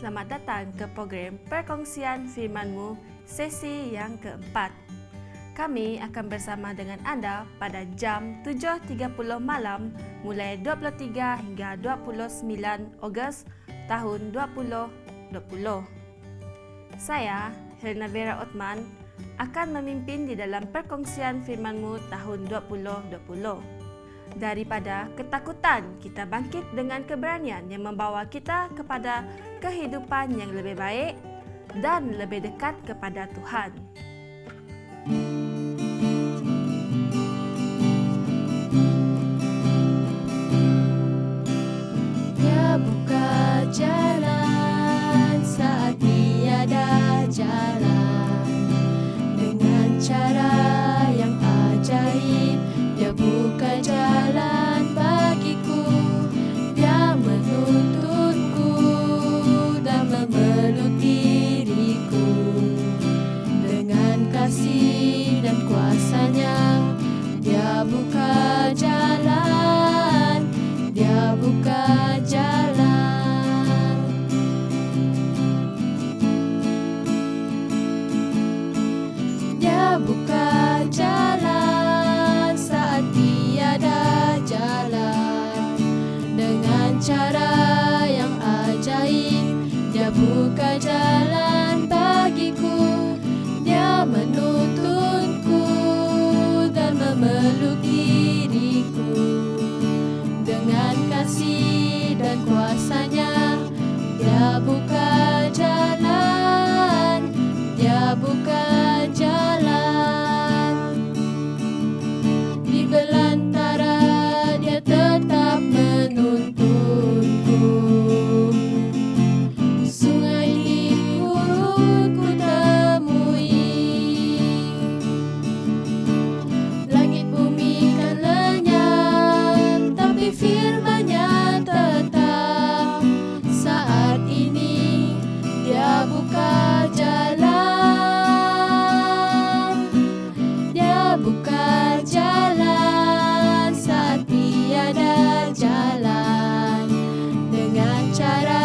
selamat datang ke program Perkongsian Firman-Mu sesi yang keempat. Kami akan bersama dengan Anda pada jam 7.30 malam mulai 23 hingga 29 Ogos tahun 2020. Saya, Helena Vera Othman, akan memimpin di dalam Perkongsian Firman-Mu tahun 2020. Daripada ketakutan, kita bangkit dengan keberanian yang membawa kita kepada kehidupan yang lebih baik dan lebih dekat kepada Tuhan. Dia buka jalan saat tiada jalan, dengan cara yang ajaib. Dia buka jalan bagiku, Dia menuntunku dan memeluk diriku. Dengan kasih dan kuasa-Nya, Dia buka jalan, Dia buka jalan. Dia buka jalan saat tiada jalan, dengan cara yang ajaib. Dia buka jalan bagiku, Dia menuntunku dan memeluk diriku. Dengan kasih dan kuasa-Nya, Dia buka jalan, Dia buka jalan. Di belantara Dia tetap menuntunku. Sungai turun ku temui, langit bumi kan lenyap, tapi firman-Nya tetap. Saat ini Dia buka jalan, Dia buka jalan saat tiada jalan, dengan cara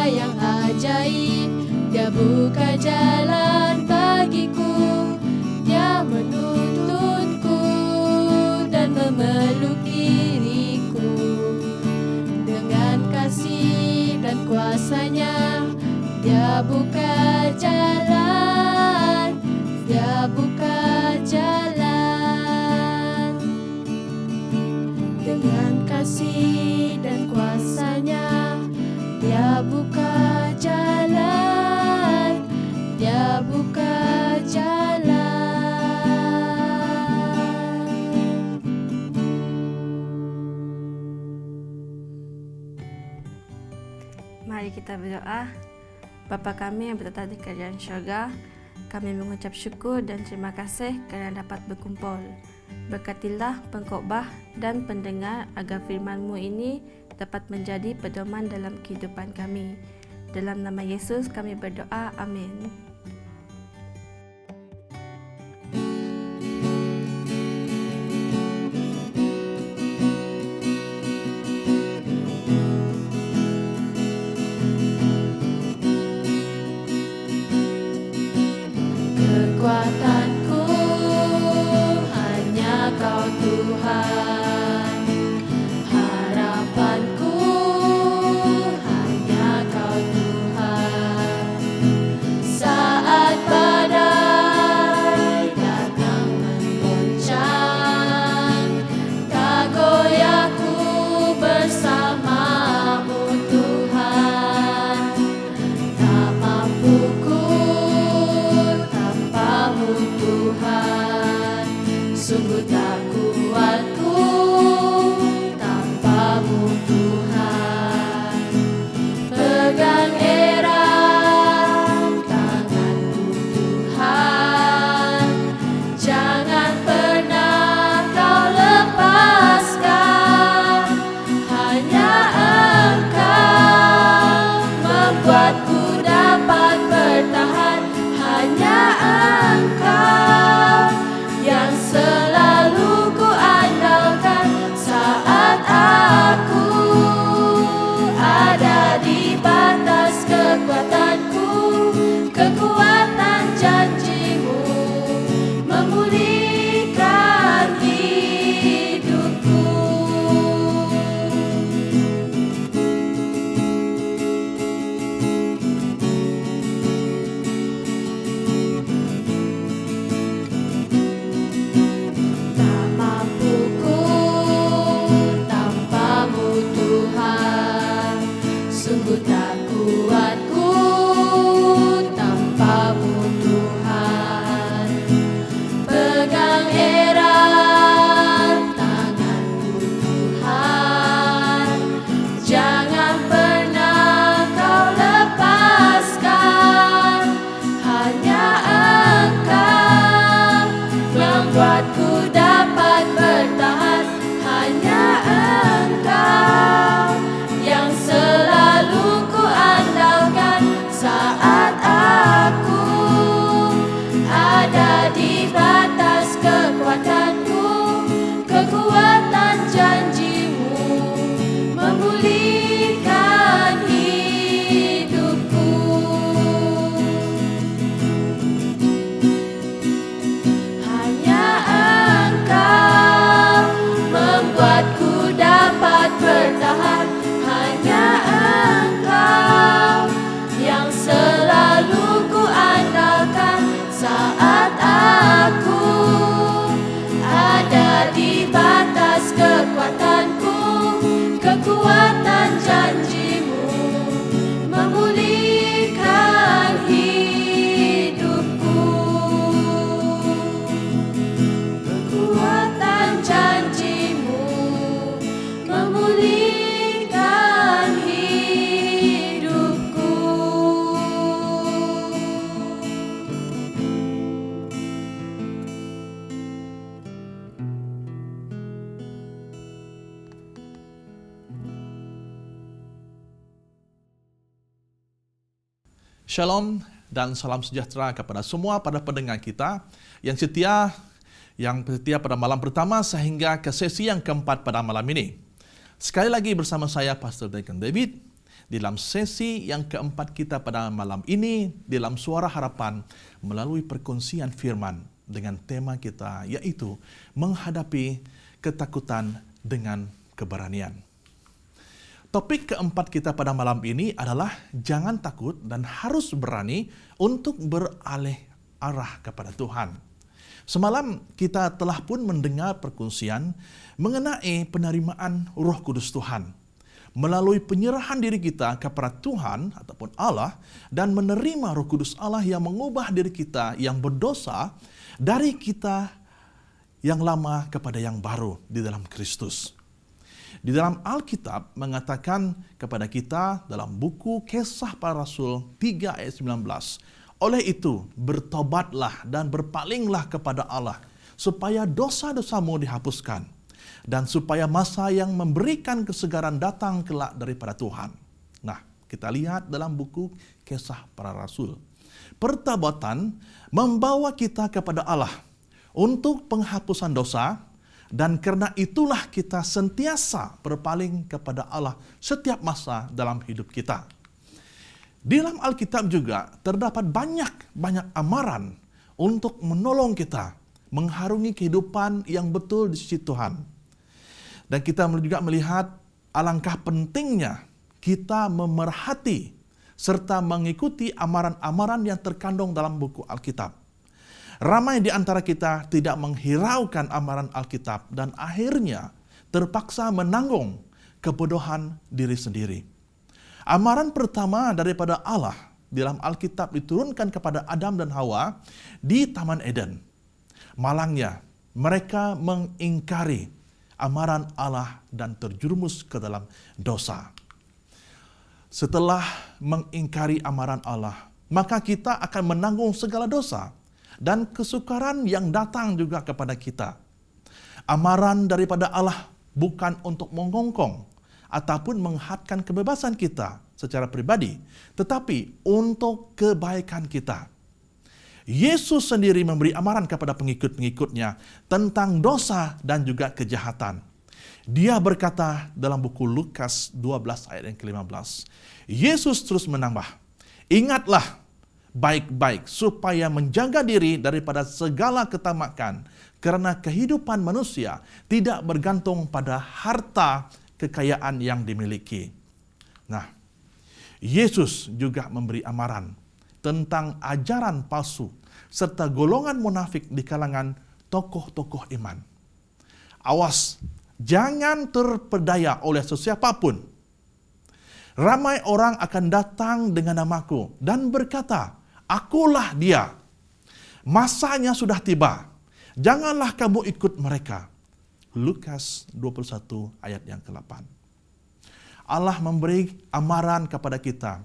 yang ajaib. Dia buka jalan bagiku, Dia menuntunku dan memeluk diriku. Dengan kasih dan kuasa-Nya, Dia buka jalan, Dia buka jalan. Dengan kasih dan kuasa-Nya, Dia buka jalan, Dia buka jalan. Mari kita berdoa. Bapa kami yang berada di kerajaan syurga, kami mengucap syukur dan terima kasih kerana dapat berkumpul. Berkatilah pengkhotbah dan pendengar agar firman-Mu ini dapat menjadi pedoman dalam kehidupan kami. Dalam nama Yesus kami berdoa. Amin. Kekuatanku hanya Kau Tuhan, harapanku hanya Kau Tuhan. Shalom dan salam sejahtera kepada semua para pendengar kita yang setia pada malam pertama sehingga ke sesi yang keempat pada malam ini. Sekali lagi bersama saya Pastor Deacon David dalam sesi yang keempat kita pada malam ini dalam Suara Harapan melalui perkongsian firman dengan tema kita yaitu menghadapi ketakutan dengan keberanian. Topik keempat kita pada malam ini adalah jangan takut dan harus berani untuk beralih arah kepada Tuhan. Semalam kita telah pun mendengar perkongsian mengenai penerimaan Roh Kudus Tuhan. Melalui penyerahan diri kita kepada Tuhan ataupun Allah dan menerima Roh Kudus Allah yang mengubah diri kita yang berdosa dari kita yang lama kepada yang baru di dalam Kristus. Di dalam Alkitab mengatakan kepada kita dalam buku Kisah Para Rasul 3 ayat 19. Oleh itu bertobatlah dan berpalinglah kepada Allah supaya dosa-dosamu dihapuskan dan supaya masa yang memberikan kesegaran datang kelak daripada Tuhan. Nah, kita lihat dalam buku Kisah Para Rasul. Pertobatan membawa kita kepada Allah untuk penghapusan dosa. Dan karena itulah kita sentiasa berpaling kepada Allah setiap masa dalam hidup kita. Di dalam Alkitab juga terdapat banyak amaran untuk menolong kita mengharungi kehidupan yang betul di sisi Tuhan. Dan kita juga melihat alangkah pentingnya kita memerhati serta mengikuti amaran-amaran yang terkandung dalam buku Alkitab. Ramai di antara kita tidak menghiraukan amaran Alkitab dan akhirnya terpaksa menanggung kebodohan diri sendiri. Amaran pertama daripada Allah dalam Alkitab diturunkan kepada Adam dan Hawa di Taman Eden. Malangnya mereka mengingkari amaran Allah dan terjerumus ke dalam dosa. Setelah mengingkari amaran Allah, maka kita akan menanggung segala dosa dan kesukaran yang datang juga kepada kita. Amaran daripada Allah bukan untuk mengongkong ataupun menghadkan kebebasan kita secara pribadi, tetapi untuk kebaikan kita. Yesus sendiri memberi amaran kepada pengikut-pengikutnya tentang dosa dan juga kejahatan. Dia berkata dalam buku Lukas 12 ayat yang ke-15, Yesus terus menambah, ingatlah baik-baik supaya menjaga diri daripada segala ketamakan, karena kehidupan manusia tidak bergantung pada harta kekayaan yang dimiliki. Nah, Yesus juga memberi amaran tentang ajaran palsu serta golongan munafik di kalangan tokoh-tokoh iman. Awas, jangan terpedaya oleh sesiapapun. Ramai orang akan datang dengan namaku dan berkata, akulah dia. Masanya sudah tiba. Janganlah kamu ikut mereka. Lukas 21 ayat yang ke-8. Allah memberi amaran kepada kita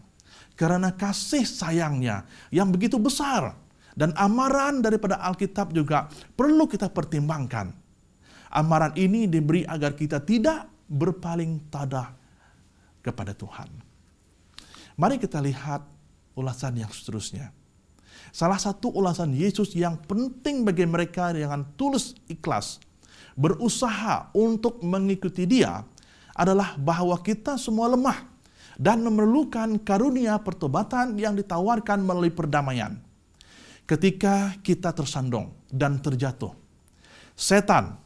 karena kasih sayangnya yang begitu besar. Dan amaran daripada Alkitab juga perlu kita pertimbangkan. Amaran ini diberi agar kita tidak berpaling tada kepada Tuhan. Mari kita lihat ulasan yang seterusnya. Salah satu ulasan Yesus yang penting bagi mereka yang tulus ikhlas berusaha untuk mengikuti Dia adalah bahwa kita semua lemah dan memerlukan karunia pertobatan yang ditawarkan melalui perdamaian. Ketika kita tersandung dan terjatuh, setan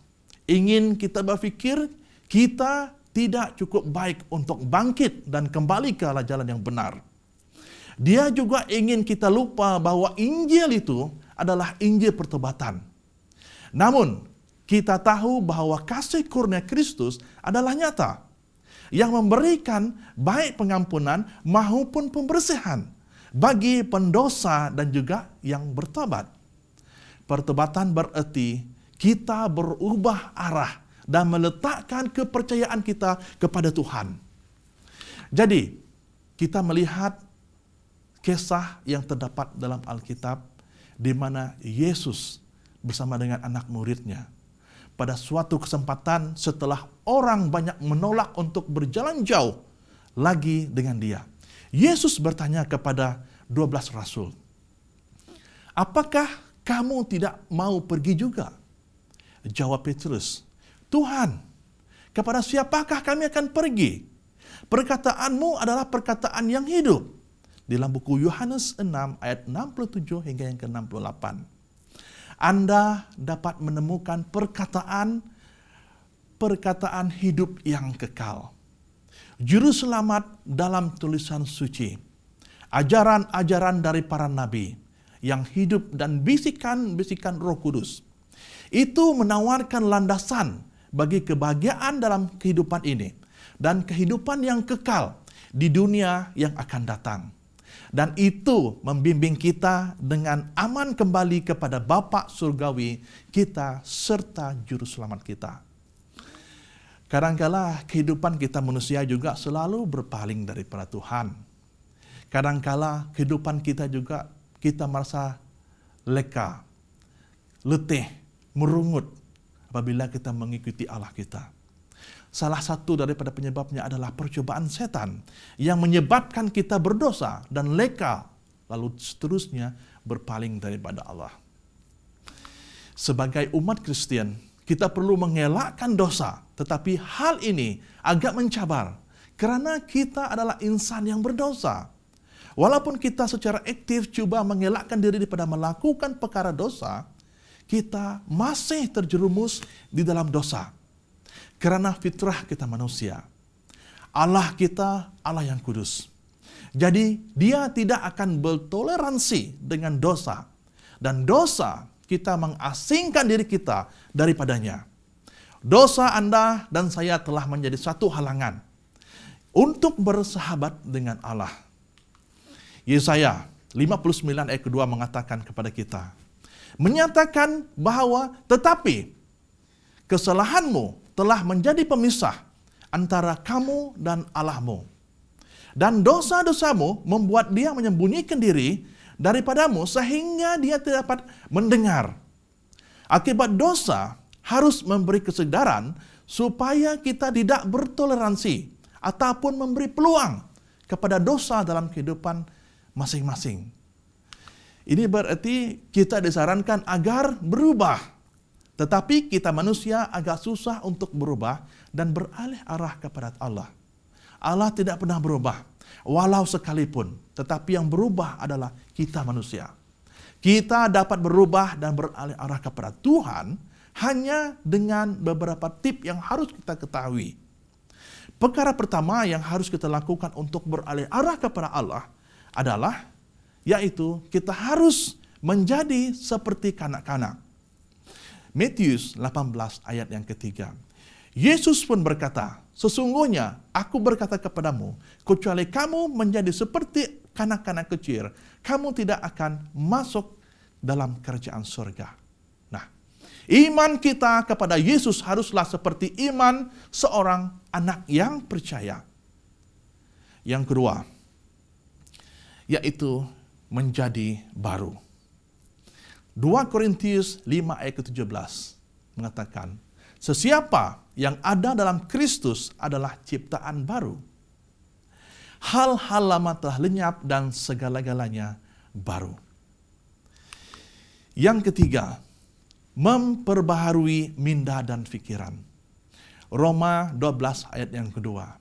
ingin kita berpikir kita tidak cukup baik untuk bangkit dan kembali ke jalan yang benar. Dia juga ingin kita lupa bahwa Injil itu adalah Injil pertobatan. Namun, kita tahu bahwa kasih karunia Kristus adalah nyata, yang memberikan baik pengampunan maupun pembersihan bagi pendosa dan juga yang bertobat. Pertobatan berarti kita berubah arah dan meletakkan kepercayaan kita kepada Tuhan. Jadi, kita melihat kisah yang terdapat dalam Alkitab di mana Yesus bersama dengan anak muridnya pada suatu kesempatan setelah orang banyak menolak untuk berjalan jauh lagi dengan dia. Yesus bertanya kepada 12 rasul. Apakah kamu tidak mau pergi juga? Jawab Petrus, Tuhan, kepada siapakah kami akan pergi? Perkataanmu adalah perkataan yang hidup. Dalam buku Yohanes 6 ayat 67 hingga yang ke-68. Anda dapat menemukan perkataan hidup yang kekal. Juru selamat dalam tulisan suci. Ajaran-ajaran dari para nabi yang hidup dan bisikan-bisikan Roh Kudus. Itu menawarkan landasan bagi kebahagiaan dalam kehidupan ini dan kehidupan yang kekal di dunia yang akan datang. Dan itu membimbing kita dengan aman kembali kepada Bapa Surgawi kita serta Juru Selamat kita. Kadangkala kehidupan kita manusia juga selalu berpaling daripada Tuhan. Kadangkala kehidupan kita juga kita merasa leka, letih, merungut apabila kita mengikuti Allah kita. Salah satu daripada penyebabnya adalah percobaan setan yang menyebabkan kita berdosa dan leka, lalu seterusnya berpaling daripada Allah. Sebagai umat Kristen, kita perlu mengelakkan dosa, tetapi hal ini agak mencabar karena kita adalah insan yang berdosa. Walaupun kita secara aktif coba mengelakkan diri daripada melakukan perkara dosa, kita masih terjerumus di dalam dosa. Karena fitrah kita manusia. Allah kita Allah yang kudus. Jadi dia tidak akan bertoleransi dengan dosa. Dan dosa kita mengasingkan diri kita daripadanya. Dosa Anda dan saya telah menjadi satu halangan untuk bersahabat dengan Allah. Yesaya 59 ayat kedua mengatakan kepada kita, menyatakan bahwa tetapi kesalahanmu telah menjadi pemisah antara kamu dan Allahmu. Dan dosa-dosamu membuat dia menyembunyikan diri daripadamu sehingga dia tidak dapat mendengar. Akibat dosa harus memberi kesedaran supaya kita tidak bertoleransi ataupun memberi peluang kepada dosa dalam kehidupan masing-masing. Ini berarti kita disarankan agar berubah. Tetapi kita manusia agak susah untuk berubah dan beralih arah kepada Allah. Allah tidak pernah berubah, walau sekalipun. Tetapi yang berubah adalah kita manusia. Kita dapat berubah dan beralih arah kepada Tuhan hanya dengan beberapa tip yang harus kita ketahui. Perkara pertama yang harus kita lakukan untuk beralih arah kepada Allah adalah, yaitu kita harus menjadi seperti kanak-kanak. Matius 18 ayat yang ketiga. Yesus pun berkata, sesungguhnya aku berkata kepadamu, kecuali kamu menjadi seperti kanak-kanak kecil, kamu tidak akan masuk dalam kerajaan surga. Nah, iman kita kepada Yesus haruslah seperti iman seorang anak yang percaya. Yang kedua, yaitu menjadi baru. 2 Korintius 5 ayat ke-17 mengatakan, sesiapa yang ada dalam Kristus adalah ciptaan baru. Hal-hal lama telah lenyap dan segala-galanya baru. Yang ketiga, memperbaharui minda dan pikiran. Roma 12 ayat yang kedua.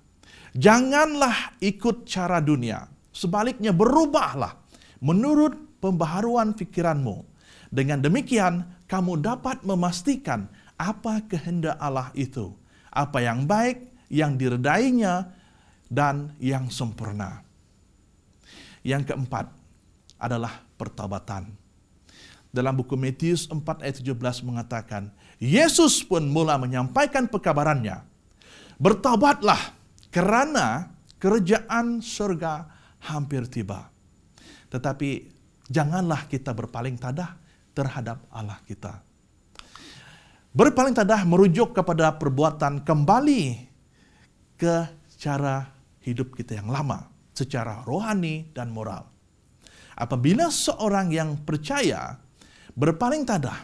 Janganlah ikut cara dunia, sebaliknya berubahlah menurut pembaharuan pikiranmu. Dengan demikian, kamu dapat memastikan apa kehendak Allah itu, apa yang baik, yang diredainya, dan yang sempurna. Yang keempat adalah pertobatan. Dalam buku Matius 4 ayat 17 mengatakan, Yesus pun mula menyampaikan pekabarannya, bertobatlah karena kerajaan surga hampir tiba. Tetapi janganlah kita berpaling tadah terhadap Allah kita. Berpaling tadah merujuk kepada perbuatan kembali ke cara hidup kita yang lama, secara rohani dan moral. Apabila seorang yang percaya berpaling tadah,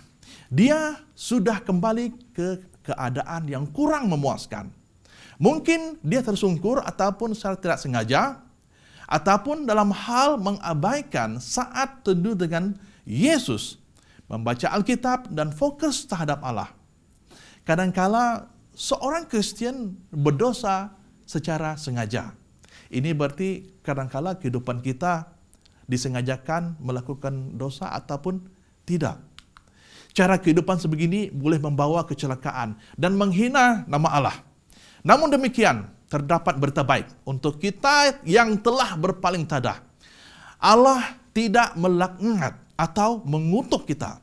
dia sudah kembali ke keadaan yang kurang memuaskan. Mungkin dia tersungkur ataupun secara tidak sengaja, ataupun dalam hal mengabaikan saat teduh dengan Yesus, membaca Alkitab dan fokus terhadap Allah. Kadangkala seorang Kristen berdosa secara sengaja. Ini berarti kadangkala kehidupan kita disengajakan melakukan dosa ataupun tidak. Cara kehidupan sebegini boleh membawa kecelakaan dan menghina nama Allah. Namun demikian, terdapat berita baik untuk kita yang telah berpaling tadah. Allah tidak melaknat atau mengutuk kita,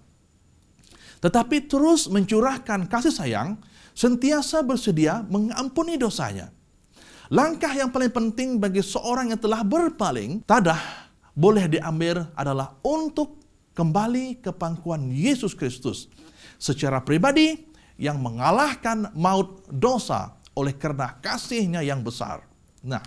tetapi terus mencurahkan kasih sayang, sentiasa bersedia mengampuni dosanya. Langkah yang paling penting bagi seorang yang telah berpaling tadah boleh diambil adalah untuk kembali ke pangkuan Yesus Kristus secara pribadi yang mengalahkan maut dosa oleh karena kasih-Nya yang besar. Nah,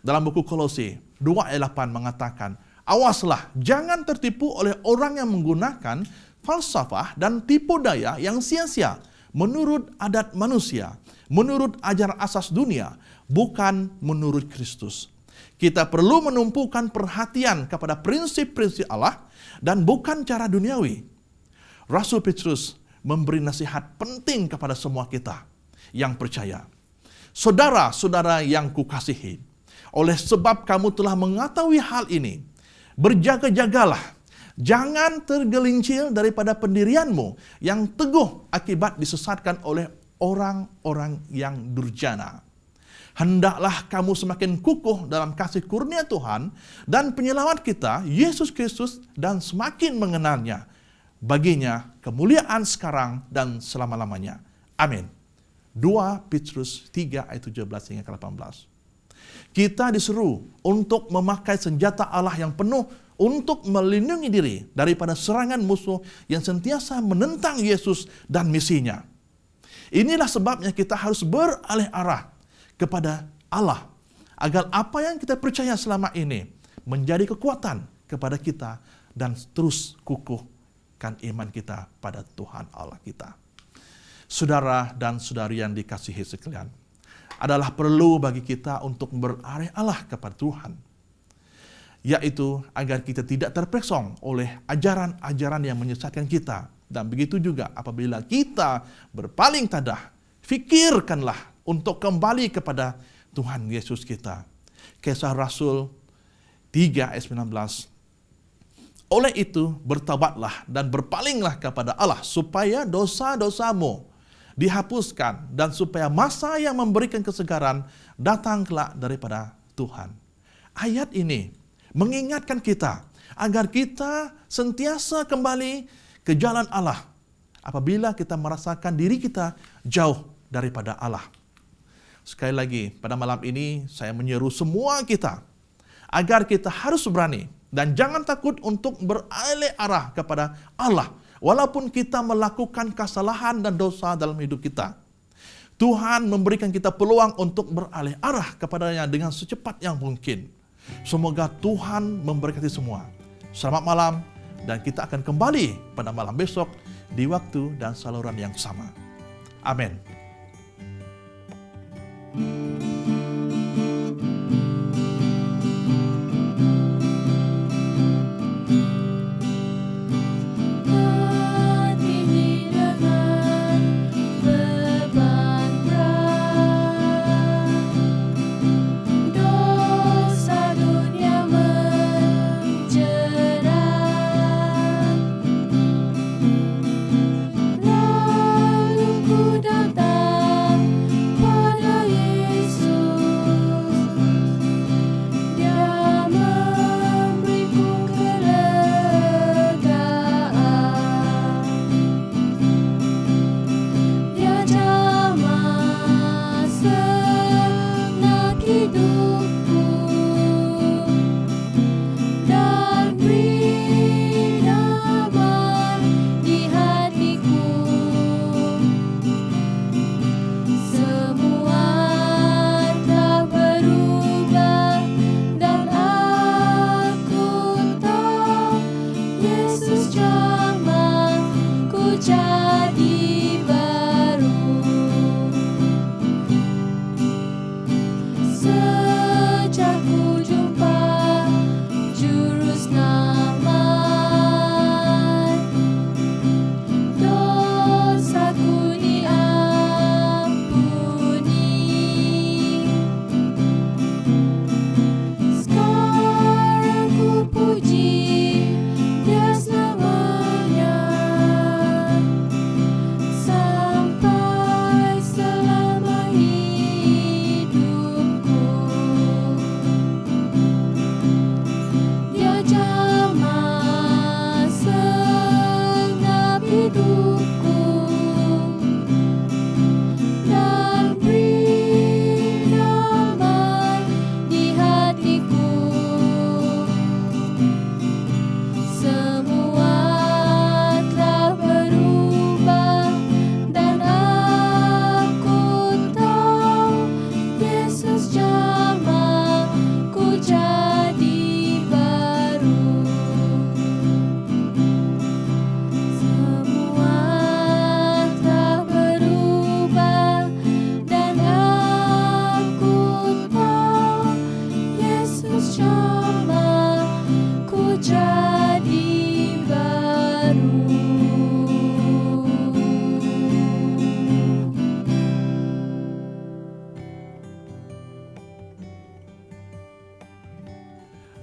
dalam buku Kolose 2 ayat 8 mengatakan, awaslah, jangan tertipu oleh orang yang menggunakan falsafah dan tipu daya yang sia-sia menurut adat manusia, menurut ajaran asas dunia, bukan menurut Kristus. Kita perlu menumpukan perhatian kepada prinsip-prinsip Allah dan bukan cara duniawi. Rasul Petrus memberi nasihat penting kepada semua kita yang percaya. Saudara-saudara yang kukasihi, oleh sebab kamu telah mengetahui hal ini, berjaga-jagalah. Jangan tergelincir daripada pendirianmu yang teguh akibat disesatkan oleh orang-orang yang durjana. Hendaklah kamu semakin kukuh dalam kasih kurnia Tuhan dan penyelamat kita, Yesus Kristus, dan semakin mengenalnya. Baginya kemuliaan sekarang dan selama-lamanya. Amin. 2 Petrus 3 ayat 17 hingga 18. Kita diseru untuk memakai senjata Allah yang penuh untuk melindungi diri daripada serangan musuh yang sentiasa menentang Yesus dan misinya. Inilah sebabnya kita harus beralih arah kepada Allah, agar apa yang kita percaya selama ini menjadi kekuatan kepada kita dan terus kukuhkan iman kita pada Tuhan Allah kita. Saudara dan saudari yang dikasihi sekalian, adalah perlu bagi kita untuk beralih arah kepada Tuhan, yaitu agar kita tidak terpesong oleh ajaran-ajaran yang menyesatkan kita. Dan begitu juga apabila kita berpaling tadah, fikirkanlah untuk kembali kepada Tuhan Yesus kita. Kisah Rasul 3 ayat 19. Oleh itu bertaubatlah dan berpalinglah kepada Allah supaya dosa-dosamu dihapuskan dan supaya masa yang memberikan kesegaran datang kelak daripada Tuhan. Ayat ini mengingatkan kita agar kita sentiasa kembali ke jalan Allah apabila kita merasakan diri kita jauh daripada Allah. Sekali lagi, pada malam ini saya menyeru semua kita agar kita harus berani dan jangan takut untuk beralih arah kepada Allah walaupun kita melakukan kesalahan dan dosa dalam hidup kita. Tuhan memberikan kita peluang untuk beralih arah kepadanya dengan secepat yang mungkin. Semoga Tuhan memberkati semua. Selamat malam, dan kita akan kembali pada malam besok di waktu dan saluran yang sama. Amin. Lalu ku datang pada Yesus.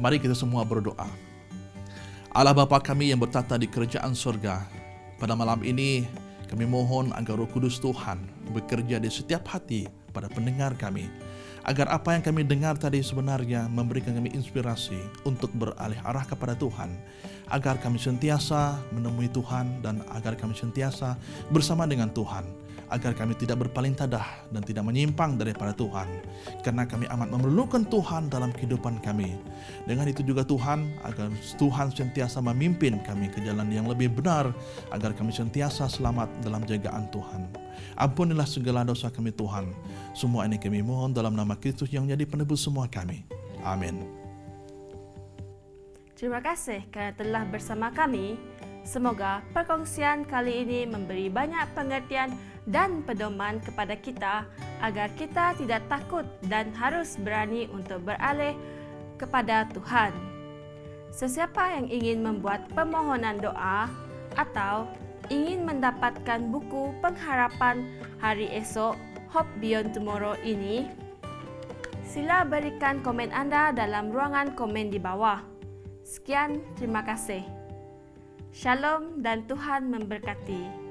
Mari kita semua berdoa. Allah Bapa kami yang bertata di kerajaan surga, pada malam ini kami mohon agar Roh Kudus Tuhan bekerja di setiap hati pada pendengar kami, agar apa yang kami dengar tadi sebenarnya memberikan kami inspirasi untuk beralih arah kepada Tuhan, agar kami sentiasa menemui Tuhan dan agar kami sentiasa bersama dengan Tuhan, agar kami tidak berpaling tadah dan tidak menyimpang daripada Tuhan, karena kami amat memerlukan Tuhan dalam kehidupan kami. Dengan itu juga Tuhan, agar Tuhan sentiasa memimpin kami ke jalan yang lebih benar, agar kami sentiasa selamat dalam jagaan Tuhan. Ampunilah segala dosa kami Tuhan. Semua ini kami mohon dalam nama Kristus yang jadi penebus semua kami. Amin. Terima kasih kerana telah bersama kami. Semoga perkongsian kali ini memberi banyak pengertian dan pedoman kepada kita agar kita tidak takut dan harus berani untuk beralih kepada Tuhan. Sesiapa yang ingin membuat permohonan doa atau ingin mendapatkan buku pengharapan hari esok Hope Beyond Tomorrow ini, sila berikan komen anda dalam ruangan komen di bawah. Sekian, terima kasih. Shalom dan Tuhan memberkati.